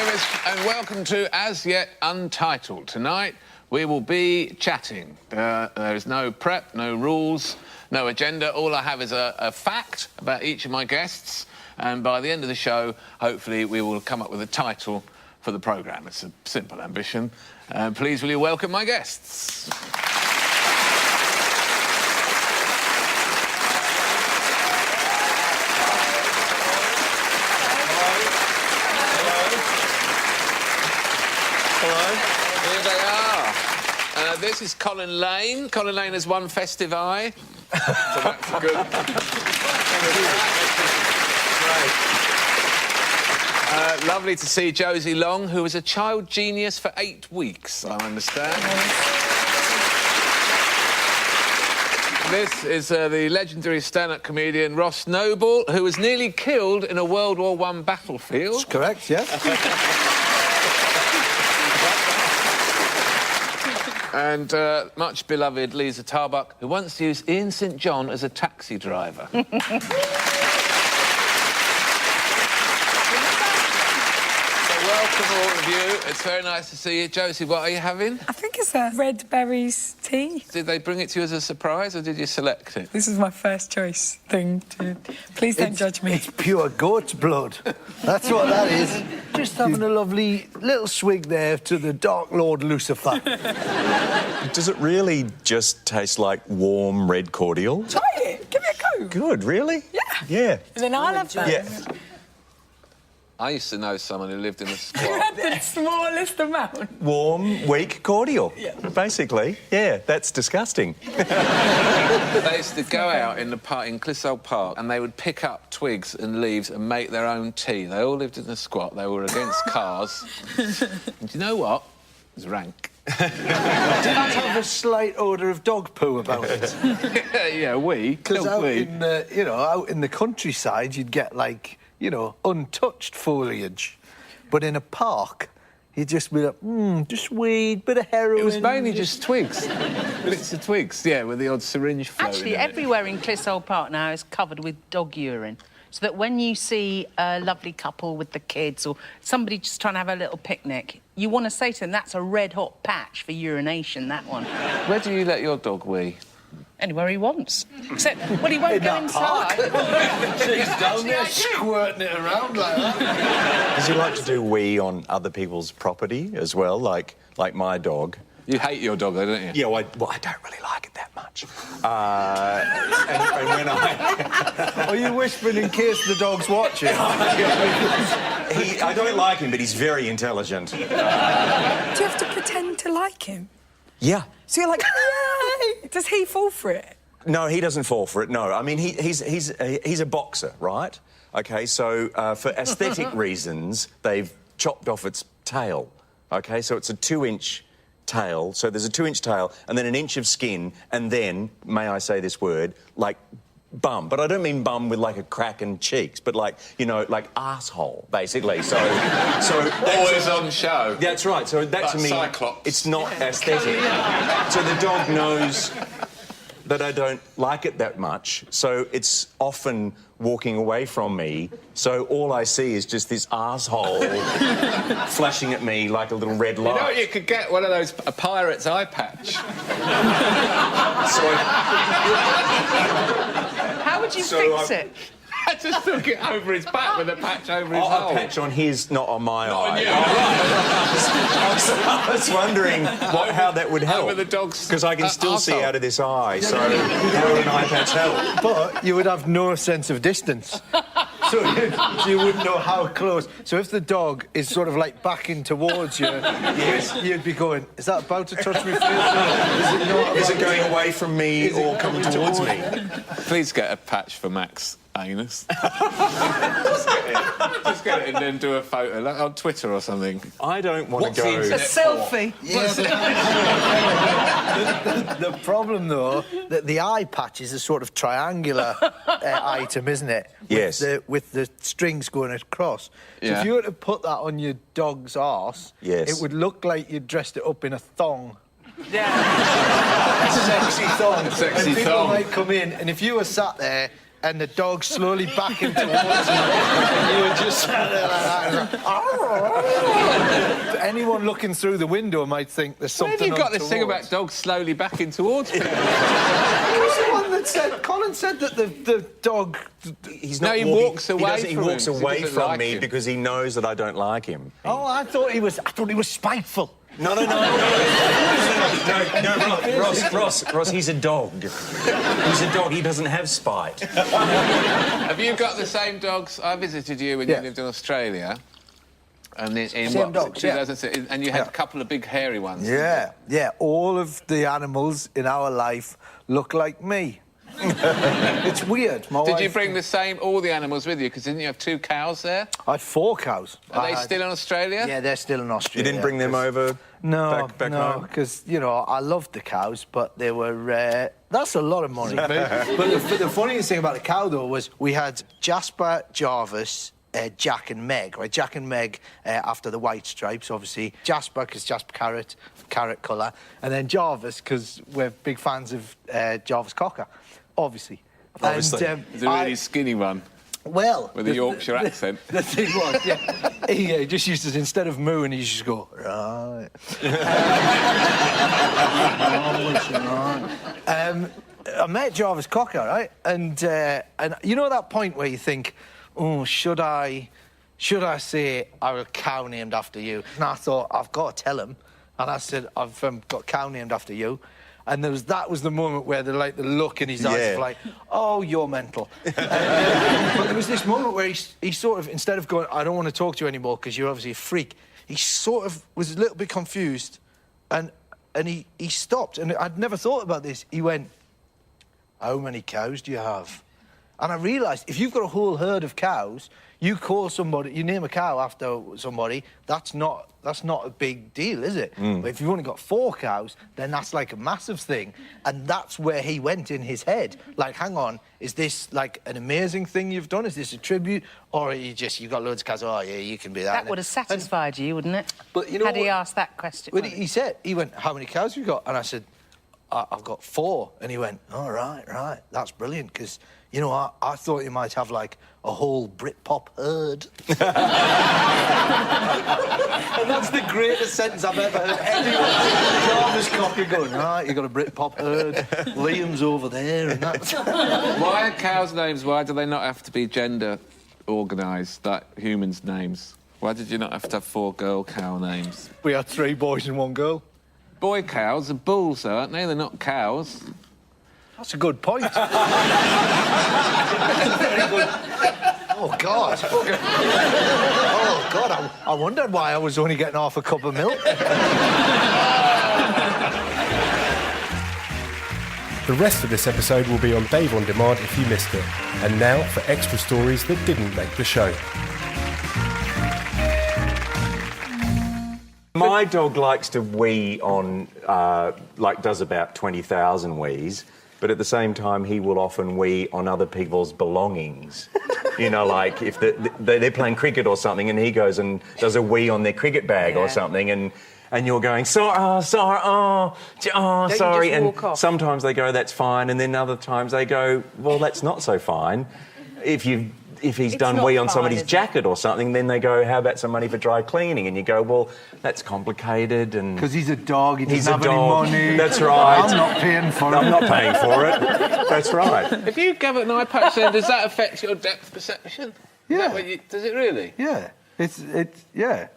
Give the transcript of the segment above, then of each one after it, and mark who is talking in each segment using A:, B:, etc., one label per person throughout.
A: Davies, and welcome to As Yet Untitled. Tonight, we will be chatting. There is no prep, no rules, no agenda. All I have is a fact about each of my guests, and by the end of the show, hopefully, we will come up with a title for the programme. It's a simple ambition. Please, will you welcome my guests? Here they are. This is Colin Lane. Colin Lane has one festive eye. So that's good. Lovely to see Josie Long, who was a child genius for 8 weeks, I understand. This is the legendary stand-up comedian Ross Noble, who was nearly killed in a World War I battlefield.
B: That's correct, yeah.
A: And much beloved Liza Tarbuck, who once used Ian St John as a taxi driver. Welcome, all of you. It's very nice to see you. Josie, what are you having?
C: I think it's a red berries tea.
A: Did they bring it to you as a surprise, or did you select it?
C: This is my first choice thing to... Please don't judge me.
B: It's pure goat's blood. That's what that is. Just having a lovely little swig there to the Dark Lord Lucifer.
D: Does it really just taste like warm red cordial?
C: Try it. Give it a go.
D: Good, really?
C: Yeah.
D: Yeah.
C: And then I'll have that.
D: Yeah.
A: I used to know someone who lived in a
C: You
A: squat.
C: had the smallest amount.
D: Warm, weak cordial.
C: Yeah.
D: Basically. Yeah, that's disgusting.
A: They used to go out in the park, in Clissold Park, and they would pick up twigs and leaves and make their own tea. They all lived in a squat. They were against cars. And do you know what? It was rank.
B: Did it have a slight odour of dog poo about it?
A: Yeah,
B: Because out in the, out in the countryside, you'd get, like, untouched foliage. But in a park, you'd just be like, just weed, bit of heroin.
A: It was mainly just twigs. Bits of twigs, yeah, with the odd syringe floating.
E: Actually, everywhere in Clissold Park now is covered with dog urine. So that when you see a lovely couple with the kids or somebody just trying to have a little picnic, you want to say to them, that's a red-hot patch for urination, that one.
A: Where do you let your dog wee?
E: Anywhere he wants. Except, well, he won't go inside.
B: She's down there squirting it around like that.
D: Does he like to do wee on other people's property as well, like my dog?
A: You hate your dog, though, don't you?
D: Yeah, well, I don't really like it that much. And when
B: Are you whispering in case the dog's watching?
D: I don't like him, but he's very intelligent.
C: Do you have to pretend to like him?
D: Yeah.
C: So you're like, yay! Does he fall for it?
D: No, he doesn't fall for it, no. I mean, he's a boxer, right? OK, so for aesthetic reasons, they've chopped off its tail, OK? So it's a 2-inch tail, so there's a 2-inch tail and then an inch of skin and then, may I say this word, like bum. But I don't mean bum with, like, a crack in cheeks, but, like, like asshole, basically. So
A: Always on show.
D: That's right. So that,
A: like
D: to me,
A: Cyclops.
D: It's not aesthetic. So the dog knows that I don't like it that much, so it's often walking away from me, so all I see is just this arsehole flashing at me like a little red light.
A: You know what, you could get one of those, a pirate's eye patch.
E: How would you fix it?
A: I just took it over his back with a patch over his hole.
D: A patch on his, not on my eye.
A: On you.
D: I was wondering how that would help.
A: Over the dog's
D: because I can still see
A: arsehole.
D: out of this eye, so how would an eye patch help?
B: But you would have no sense of distance. So you wouldn't know how close. So if the dog is sort of, like, backing towards you, you'd be going, is that about to touch me? Is it not?
D: Is it going away from me or coming towards me?
A: Please get a patch for Max anus. Just get it and then do a photo, like on Twitter or something.
D: I don't want
A: What's
D: to go...
A: the
E: A
A: internet
E: selfie.
B: The problem, though, that the eye patch is a sort of triangular item, isn't it?
D: Yes.
B: With the strings going across. So
A: Yeah.
B: if you were to put that on your dog's arse,
D: Yes.
B: it would look like you'd dressed it up in a thong.
E: Yeah.
B: A sexy thong.
A: Sexy
B: and people
A: thong.
B: might come in, and if you were sat there and the dog slowly backing towards you. And you were just sat there like that. Anyone looking through the window might think there's something.
A: Where have you got this thing about dogs slowly backing towards people?
B: Who's the one that said? Colin said that the dog.
D: He's
A: No,
D: not
A: he
D: walking-
A: walks away
D: He
A: from
D: walks
A: him 'cause he
D: away
A: doesn't
D: from
A: like
D: me
A: him.
D: because he knows that I don't like him.
B: Oh, I thought he was spiteful.
D: No, Ross, he's a dog. He's a dog, he doesn't have spite.
A: Have you got the same dogs? I visited you when you
B: Yeah.
A: lived in Australia. And in
B: Same
A: what,
B: dogs, yeah.
A: 2006, and you had a couple of big hairy ones.
B: Yeah, yeah. All of the animals in our life look like me. It's weird.
A: Did you bring all the animals with you? Because didn't you have 2 cows there?
B: I had 4 cows.
A: Are they still in Australia?
B: Yeah, they're still in Australia.
D: You didn't bring them over
B: No,
D: back
B: no,
D: home?
B: because, you know, I loved the cows, but they were... that's a lot of money. But the funniest thing about the cow, though, was we had Jasper, Jarvis, Jack and Meg, right? Jack and Meg after the white stripes, obviously. Jasper, because Jasper carrot colour. And then Jarvis, because we're big fans of Jarvis Cocker, obviously.
D: Obviously.
B: And,
A: It's a really skinny one.
B: well...
A: With a Yorkshire accent.
B: The thing was, yeah, he just used to, instead of mooing, he used to go, right. I met Jarvis Cocker, right? And you know that point where you think, oh, should I say I have a cow named after you? And I thought, I've got to tell him. And I said, I've got a cow named after you. And that was the moment where the look in his eyes of like, oh, you're mental. But there was this moment where he sort of, instead of going, I don't want to talk to you anymore because you're obviously a freak, he sort of was a little bit confused and he stopped. And I'd never thought about this. He went, how many cows do you have? And I realised if you've got a whole herd of cows, you name a cow after somebody, that's not a big deal, is it? But if you've only got 4 cows, then that's like a massive thing. And that's where he went in his head. Like, hang on, is this like an amazing thing you've done? Is this a tribute? Or are you've got loads of cows, oh yeah, you can be that.
E: That would have satisfied you, wouldn't it?
B: But you know
E: had he
B: what?
E: asked that question.
B: But he went, how many cows have you got? And I said, I've got 4. And he went, oh, right, that's brilliant, because, you know, I thought you might have, like, a whole Britpop herd. And that's the greatest sentence I've ever heard anyone. Jarvis Cocker going, right, you got a Britpop herd, Liam's over there, and that's...
A: Why are cows' names, why do they not have to be gender organised, like humans' names? Why did you not have to have 4 girl cow names?
B: We had 3 boys and 1 girl.
A: Boy cows are bulls, though, aren't they? They're not cows.
B: That's a good point. Very good. Oh, God. Oh, God, I wondered why I was only getting half a cup of milk.
F: The rest of this episode will be on Dave On Demand if you missed it. And now for extra stories that didn't make the show.
D: My dog likes to wee on, does about 20,000 wees, but at the same time, he will often wee on other people's belongings. You know, like if they're playing cricket or something and he goes and does a wee on their cricket bag or something and you're going, sorry.
E: just
D: And
E: walk off?
D: sometimes they go, that's fine, and then other times they go, well, that's not so fine. If he's done
E: not
D: wee on
E: fine,
D: somebody's
E: is it?
D: jacket or something, then they go, how about some money for dry cleaning? And you go, well, that's complicated. And
B: Because he's a dog, he
D: he's
B: doesn't
D: a
B: have
D: dog.
B: any money.
D: That's right.
B: I'm not paying for it.
D: I'm not paying for it. That's right.
A: If you give it an eye patch, then does that affect your depth perception?
B: Yeah.
A: Does it really?
B: Yeah. Yeah.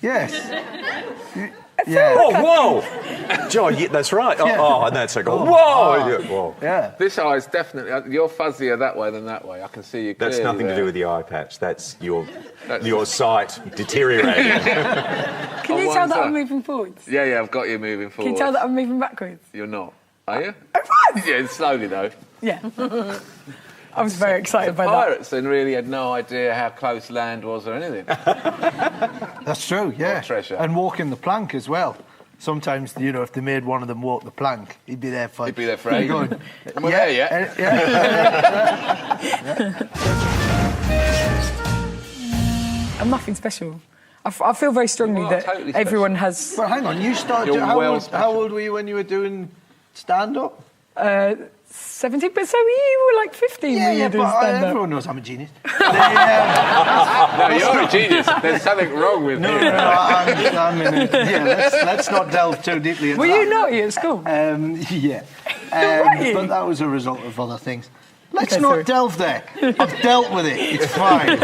B: Yes. Yeah.
D: Oh, whoa! John, yeah, that's right.
B: Yeah.
D: Oh, and that's like, whoa! Yeah, whoa.
B: Yeah.
A: This eye is definitely... You're fuzzier that way than that way. I can see you clearly.
D: That's nothing to do with the eye patch. That's your sight deteriorating.
C: Can you
A: one
C: tell that
A: side.
C: I'm moving forwards?
A: Yeah, I've got you moving forward.
C: Can you tell that I'm moving backwards?
A: You're not. Are you?
C: I was!
A: Yeah, slowly, though.
C: Yeah. I was very excited by that.
A: Pirates then really had no idea how close land was or anything.
B: That's true, yeah.
A: What treasure.
B: And walking the plank as well. Sometimes, you know, if they made one of them walk the plank, he'd be there for...
A: He'd be there for ages.
B: Going,
A: Am I there yet?
C: I'm nothing special. I feel very strongly
A: You are
C: that
A: totally special.
C: everyone has...
B: But hang on, you started...
A: You're
B: How
A: well
B: old
A: special.
B: were you when you were doing stand-up?
C: 17, but so you were like 15 when you did stand-up.
B: Everyone knows I'm a genius.
A: No, you're a genius. There's something wrong with you.
B: I'm in a, let's not delve too deeply into
C: Were
B: that.
C: you naughty at school?
B: Yeah.
C: Were you?
B: But that was a result of other things. Let's
C: Okay,
B: not
C: sorry.
B: delve there. I've dealt with it. It's fine.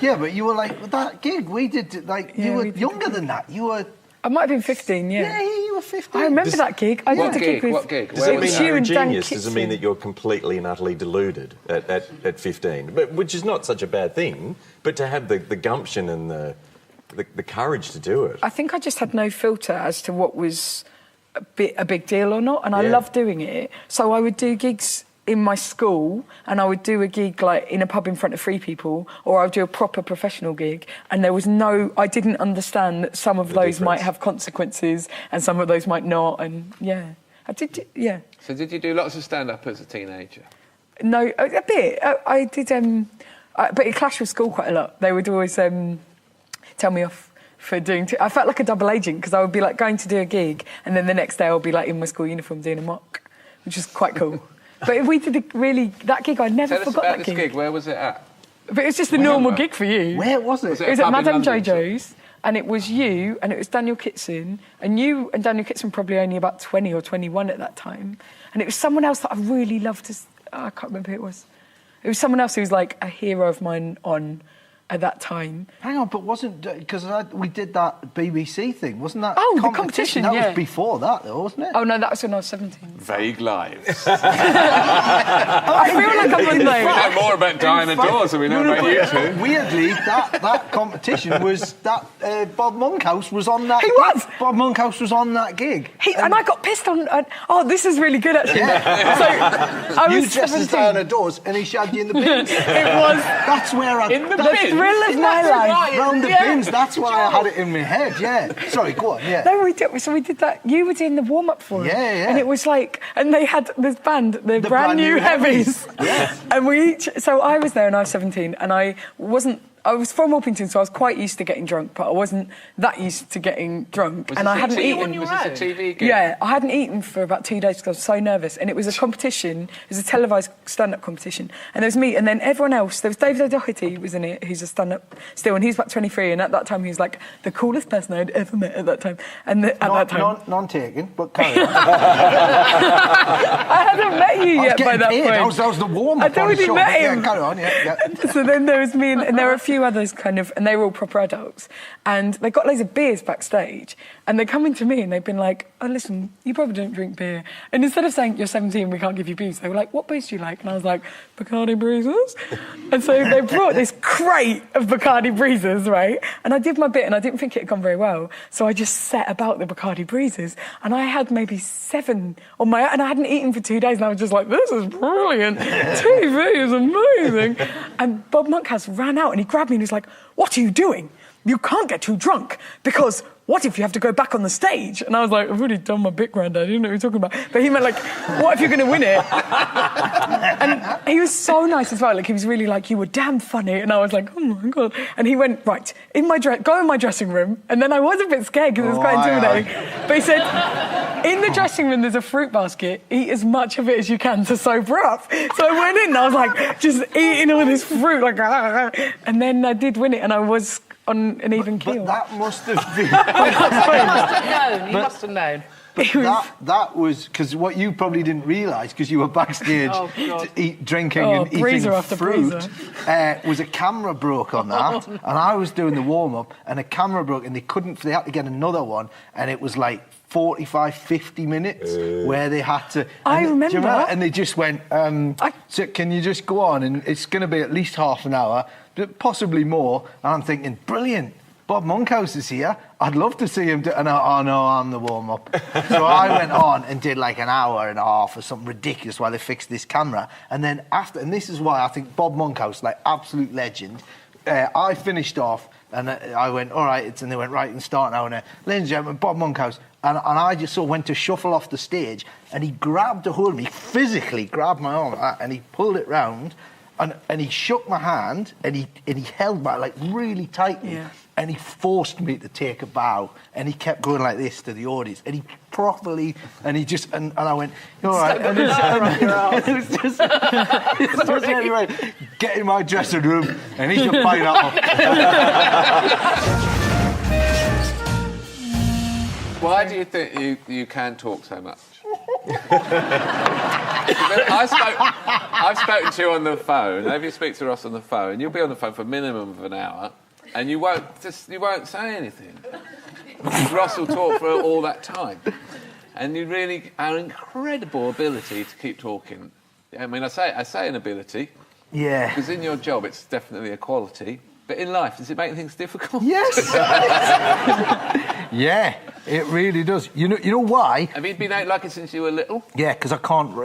B: Yeah, but you were like, with that gig, we did, like, you were
C: we did
B: younger than that. You were...
C: I might have been 15,
B: Yeah, you were 15.
C: I remember that gig. I
A: What
C: did a
A: gig?
C: with...
A: What gig?
D: Does it
A: Where
D: mean
A: was
C: you
D: you're a
C: and Dan
D: genius? Does it mean
C: Kitson.
D: that you're completely and utterly deluded at 15? But which is not such a bad thing. But to have the gumption and the courage to do it.
C: I think I just had no filter as to what was a big deal or not, and I
D: Yeah.
C: loved doing it. So I would do gigs in my school, and I would do a gig like in a pub in front of 3 people, or I would do a proper professional gig, and there was I didn't understand that some of those might
D: difference.
C: have consequences and some of those might not, and I did,
A: So did you do lots of stand-up as a teenager?
C: No, a bit. I did, but it clashed with school quite a lot. They would always tell me off for doing... I felt like a double agent, because I would be like going to do a gig, and then the next day I would be like in my school uniform doing a mock, which was quite cool. But we did that gig, I never
A: Tell us
C: forgot
A: about
C: that
A: this
C: gig.
A: gig. Where was it at?
C: But it was just a normal gig for you.
B: Where was it?
A: Was
C: It was
A: a
C: at
A: pub in
C: Madame
A: London,
C: Jojo's, and it was you, and it was Daniel Kitson, and you and Daniel Kitson probably only about 20 or 21 at that time, and it was someone else that I really loved. I can't remember who it was. It was someone else who was like a hero of mine at that time.
B: Hang on, but because we did that BBC thing, wasn't that?
C: Oh, the competition,
B: That
C: yeah.
B: was before that, though, wasn't it?
C: Oh no, that was when I was 17.
A: Vague lives.
C: I feel like I'm on
A: We
C: there.
A: know more about Diamond Doors than we know about you two.
B: Weirdly, that competition was that Bob Monkhouse was on that.
C: He was!
B: Bob Monkhouse was on that gig.
C: And I got pissed on. Oh, this is really good actually. So I
B: You
C: was
B: dressed as
C: 17.
B: Diana Dawes and he shagged you in the bins.
C: It was
B: That's where I...
A: In the
C: the
A: bin?
C: thrill of my life.
B: Round the
C: Yeah.
B: bins, that's why I had it in my head, yeah. Sorry, go on, yeah.
C: No, we did that. You were doing the warm up for it.
B: Yeah, yeah.
C: And it was like, and they had this band, the brand new Heavies.
B: Yeah.
C: And so I was there and I was 17, and I was from Orpington, so I was quite used to getting drunk, but I wasn't that used to getting drunk.
A: Was
C: and
A: this
C: I
A: a
C: hadn't
A: TV
C: eaten.
A: Was this a TV gig?
C: Yeah, I hadn't eaten for about 2 days because I was so nervous. And it was a competition, it was a televised stand-up competition. And there was me, and then everyone else. There was David O'Doherty was in it, who's a stand-up still, and he's about 23. And at that time, he was like the coolest person I'd ever met at that time. And at that time,
B: Non-taken, but carry on.
C: I hadn't met you
B: I was
C: yet by
B: getting
C: that
B: paid.
C: point.
B: That was the warm-up.
C: I'd already
B: on the show.
C: met him.
B: Yeah, carry on, yeah.
C: So then there was me, and there were a few others kind of, and they were all proper adults. And they got loads of beers backstage, and they come into me and they've been like, oh, listen, you probably don't drink beer. And instead of saying, you're 17, we can't give you booze, they were like, what booze do you like? And I was like, Bacardi Breezes. And so they brought this crate of Bacardi Breezes, right? And I did my bit, and I didn't think it had gone very well. So I just set about the Bacardi Breezes, and I had maybe 7 on my, and I hadn't eaten for 2 days, and I was just like, this is brilliant. TV is amazing. And Bob Monkhouse ran out, and he grabbed me, and he's like, what are you doing? You can't get too drunk, because what if you have to go back on the stage? And I was like, I've already done my bit, Grandad. You know what you're talking about. But he meant, like, what if you're going to win it? And he was so nice as well. Like, he was really like, you were damn funny. And I was like, oh, my God. And he went, right, go in my dressing room. And then I was a bit scared because it was quite intimidating. But he said, in the dressing room, there's a fruit basket. Eat as much of it as you can to sober up. So I went in and I was like, just eating all this fruit. Like, and then I did win it, and I was on an even keel.
B: But that must have been...
E: You must have known.
B: That was because what you probably didn't realise, because you were backstage drinking and eating
C: breezer after
B: fruit,
C: breezer.
B: was a camera broke on that, and I was doing the warm up, and a camera broke, and they had to get another one, and it was like 45, 50 minutes where they had to...
C: I remember.
B: Do you remember? And they just went, so can you just go on, and it's going to be at least half an hour, possibly more, and I'm thinking, brilliant. Bob Monkhouse is here. I'd love to see him. Oh, no, I'm the warm-up. So I went on and did like an hour and a half or something ridiculous while they fixed this camera. And then after, and this is why I think Bob Monkhouse, like absolute legend, I finished off and I went, all right, and they went, right, and start now. And ladies and gentlemen, Bob Monkhouse. And I just sort of went to shuffle off the stage, and he grabbed a hold of me, physically grabbed my arm, and he pulled it round, and he shook my hand, and he held my, like, really tightly.
C: Yeah.
B: and he forced me to take a bow, and he kept going like this to the audience, and he properly, and he just, and I went, "All right," and it was just anyway, get in my dressing room, and eat a pineapple.
A: Why do you think you can talk so much? I've spoken to you on the phone. If you speak to Ross on the phone, you'll be on the phone for a minimum of an hour, and you won't say anything. Ross will talk for all that time, and you really are an incredible ability to keep talking. I mean, I say an ability.
B: Yeah.
A: Because in your job, it's definitely a quality. But in life, does it make things difficult?
B: Yes. Yeah, it really does. You know why?
A: Have you been out like it since you were little?
B: Yeah, because I can't.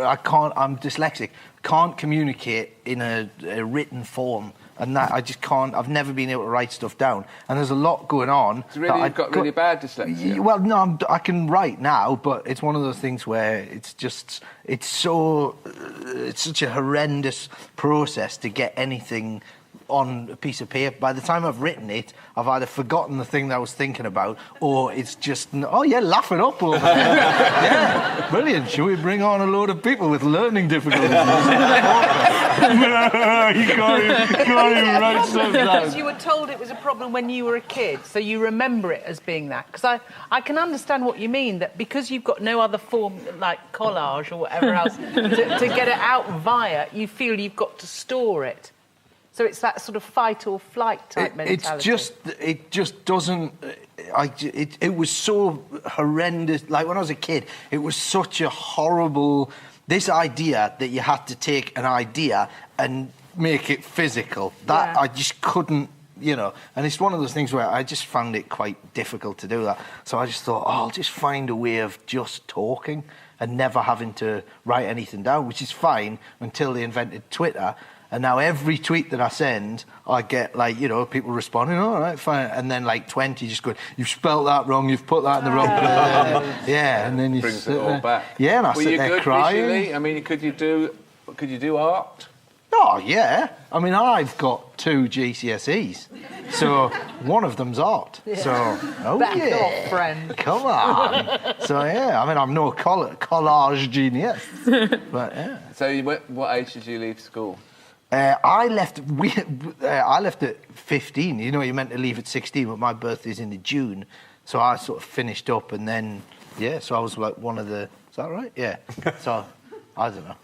B: I'm dyslexic. Can't communicate in a written form, and that I just can't. I've never been able to write stuff down, and there's a lot going on.
A: So really, you've got really bad dyslexia.
B: Well, no, I can write now, but it's one of those things where it's such a horrendous process to get anything on a piece of paper. By the time I've written it, I've either forgotten the thing that I was thinking about, or it's just, oh yeah, laugh it up over there. Yeah, brilliant. Should we bring on a load of people with learning difficulties? You can't even write stuff down.
E: Because you were told it was a problem when you were a kid, so you remember it as being that. Because I can understand what you mean, that because you've got no other form, like collage or whatever else, to get it out via, you feel you've got to store it. So it's that sort of fight or flight type mentality.
B: It just doesn't. It was so horrendous. Like when I was a kid, it was such a horrible. This idea that you had to take an idea and make it physical. That I just couldn't. And it's one of those things where I just found it quite difficult to do that. So I just thought, I'll just find a way of just talking and never having to write anything down, which is fine until they invented Twitter. And now every tweet that I send, I get, people responding, all right, fine. And then, 20 just going, you've spelt that wrong, you've put that in the wrong place. Yeah, and then you
A: brings it all back.
B: Yeah, and I sit there crying.
A: Visually? I mean, could you do art?
B: Oh, yeah. I mean, I've got 2 GCSEs. So one of them's art. Yeah. So,
E: Back off, friend.
B: Come on. So, yeah, I mean, I'm no collage genius. But, yeah.
A: So what age did you leave school?
B: I left at 15. You meant to leave at 16, but my birthday's in June. So I sort of finished up and then, so I was like one of the... Is that right? Yeah. So, I don't know.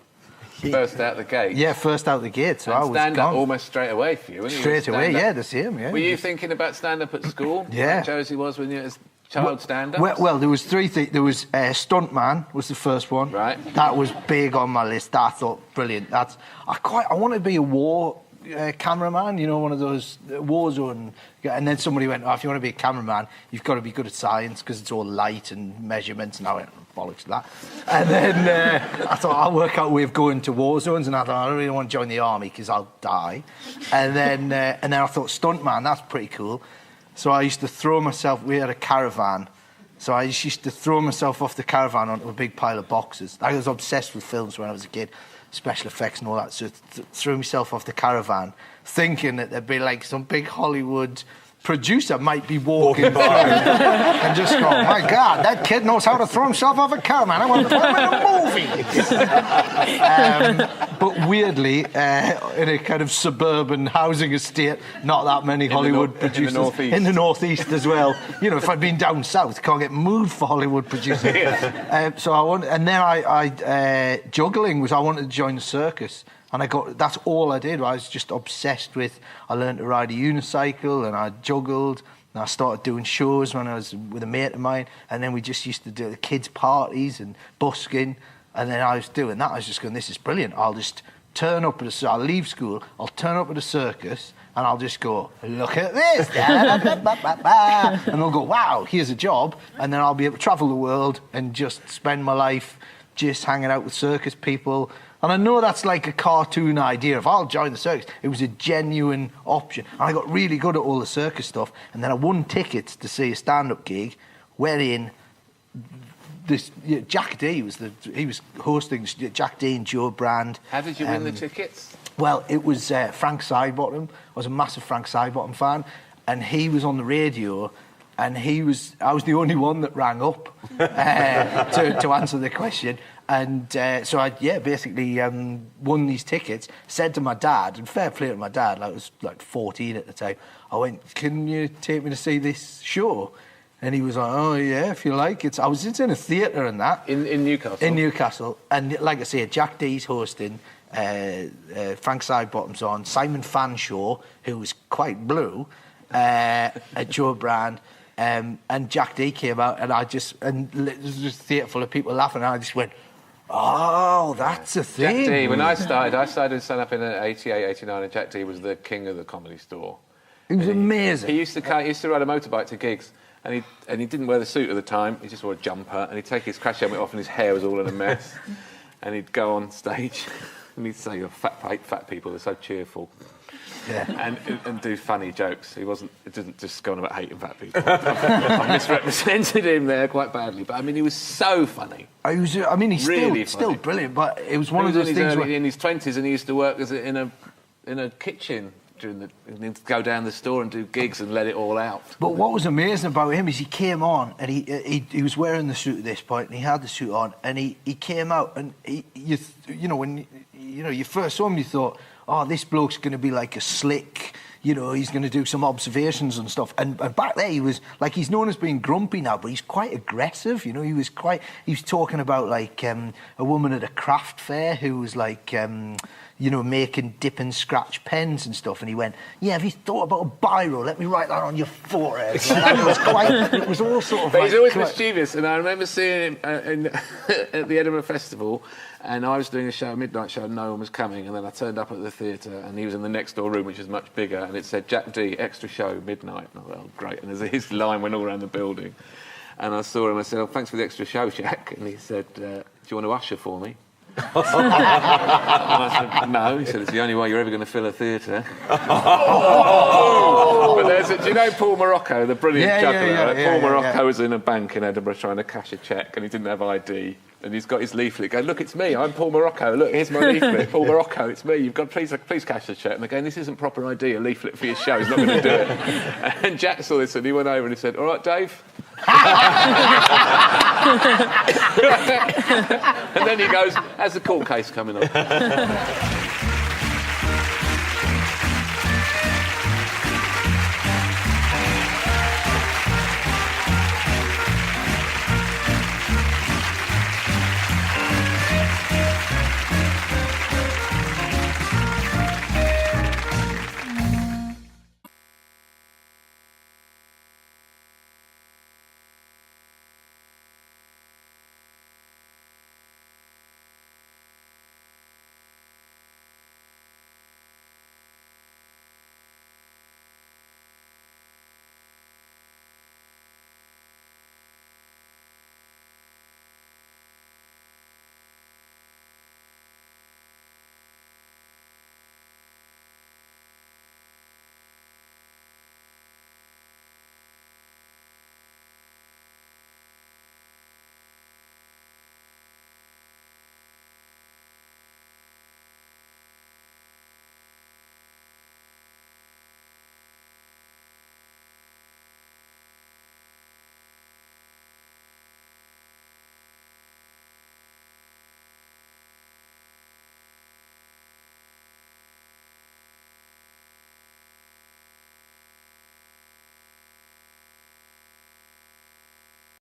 A: First out the gate?
B: Yeah, first out the gate, so I was
A: stand-up almost straight away for you, wasn't you?
B: Straight away, yeah, the same, yeah.
A: Were you thinking about stand-up at school?
B: Yeah.
A: Like Josie was when you were a child stand-up?
B: Well, there was 3 things. There was Stuntman was the first one.
A: Right.
B: That was big on my list. I thought, brilliant. I want to be a war cameraman, one of those war zone. And then somebody went, if you want to be a cameraman, you've got to be good at science because it's all light and measurements. And I went, bollocks to that. And then I thought, I'll work out a way of going to war zones. And I thought, I don't really want to join the army because I'll die. And then I thought, stuntman, that's pretty cool. So I used to throw myself, we had a caravan. So I just used to throw myself off the caravan onto a big pile of boxes. I was obsessed with films when I was a kid, special effects and all that. So threw myself off the caravan, thinking that there'd be some big Hollywood producer might be walking by and just go, my God, that kid knows how to throw himself off a caravan. I want to put him in a movie. But weirdly, in a kind of suburban housing estate, not that many Hollywood producers. In the northeast as well. If I'd been down south, can't get moved for Hollywood producers. Juggling was, I wanted to join the circus. And that's all I did. I was just obsessed with, I learned to ride a unicycle and I juggled and I started doing shows when I was with a mate of mine. And then we just used to do the kids' parties and busking. And then I was doing that. I was just going, this is brilliant. I'll just turn up I'll leave school, I'll turn up at a circus and I'll just go, look at this. And they'll go, wow, here's a job. And then I'll be able to travel the world and just spend my life just hanging out with circus people. And I know that's like a cartoon idea of I'll join the circus. It was a genuine option. And I got really good at all the circus stuff. And then I won tickets to see a stand-up gig wherein Jack D he was hosting. Jack D and Joe Brand.
A: How did you win the tickets?
B: Well, it was Frank Sidebottom. I was a massive Frank Sidebottom fan. and he was on the radio, and I was the only one that rang up to answer the question. And so I basically won these tickets, said to my dad, and fair play to my dad, like, I was like 14 at the time, I went, can you take me to see this show? And he was like, oh, yeah, if you like. It's in a theatre and that.
A: In Newcastle?
B: In Newcastle. And like I say, Jack D's hosting, Frank Sidebottom's on, Simon Fanshawe, who was quite blue, Joe Brand, and Jack D came out, and there was just a theatre full of people laughing, and I just went, oh, that's a thing.
A: Jack D, when I started stand up in 88, 89, and Jack D was the king of the Comedy Store.
B: It was amazing.
A: He used to ride a motorbike to gigs, and he didn't wear the suit at the time. He just wore a jumper, and he'd take his crash helmet off, and his hair was all in a mess. And he'd go on stage, and he'd say, "You're fat people. They're so cheerful." Yeah. And do funny jokes. It didn't just go on about hating fat people. I misrepresented him there quite badly, but I mean, he was so funny.
B: He's really still brilliant, but it was one of those things
A: in his 20s, and he used to work in a kitchen. And he'd go down the store and do gigs and let it all out.
B: But what was amazing about him is he came on and he was wearing the suit at this point, and he had the suit on, and he came out, and when you first saw him, you thought, oh, this bloke's going to be like a slick, he's going to do some observations and stuff. And back there, he was like, he's known as being grumpy now, but he's quite aggressive. He was talking about like a woman at a craft fair who was like, making dip and scratch pens and stuff. And he went, yeah, have you thought about a biro? Let me write that on your forehead. It was all sort of.
A: But he's always mischievous, and I remember seeing him at the Edinburgh Festival. And I was doing a midnight show, and no one was coming. And then I turned up at the theatre, and he was in the next door room, which is much bigger. And it said, Jack D, extra show, midnight. And I thought, oh, great. And his line went all around the building. And I saw him, I said, oh, thanks for the extra show, Jack. And he said, do you want to usher for me? And I said, no. He said, it's the only way you're ever going to fill a theatre. But do you know Paul Morocco, the brilliant juggler? Paul Morocco was in a bank in Edinburgh trying to cash a cheque, and he didn't have ID. And he's got his leaflet going, look, it's me, I'm Paul Morocco, look, here's my leaflet, Paul Morocco, it's me, you've got, please cash the cheque. And they're going, this isn't proper ID, a leaflet for your show, he's not going to do it. And Jack saw this and he went over and he said, all right, Dave. And then he goes, how's the court case coming on?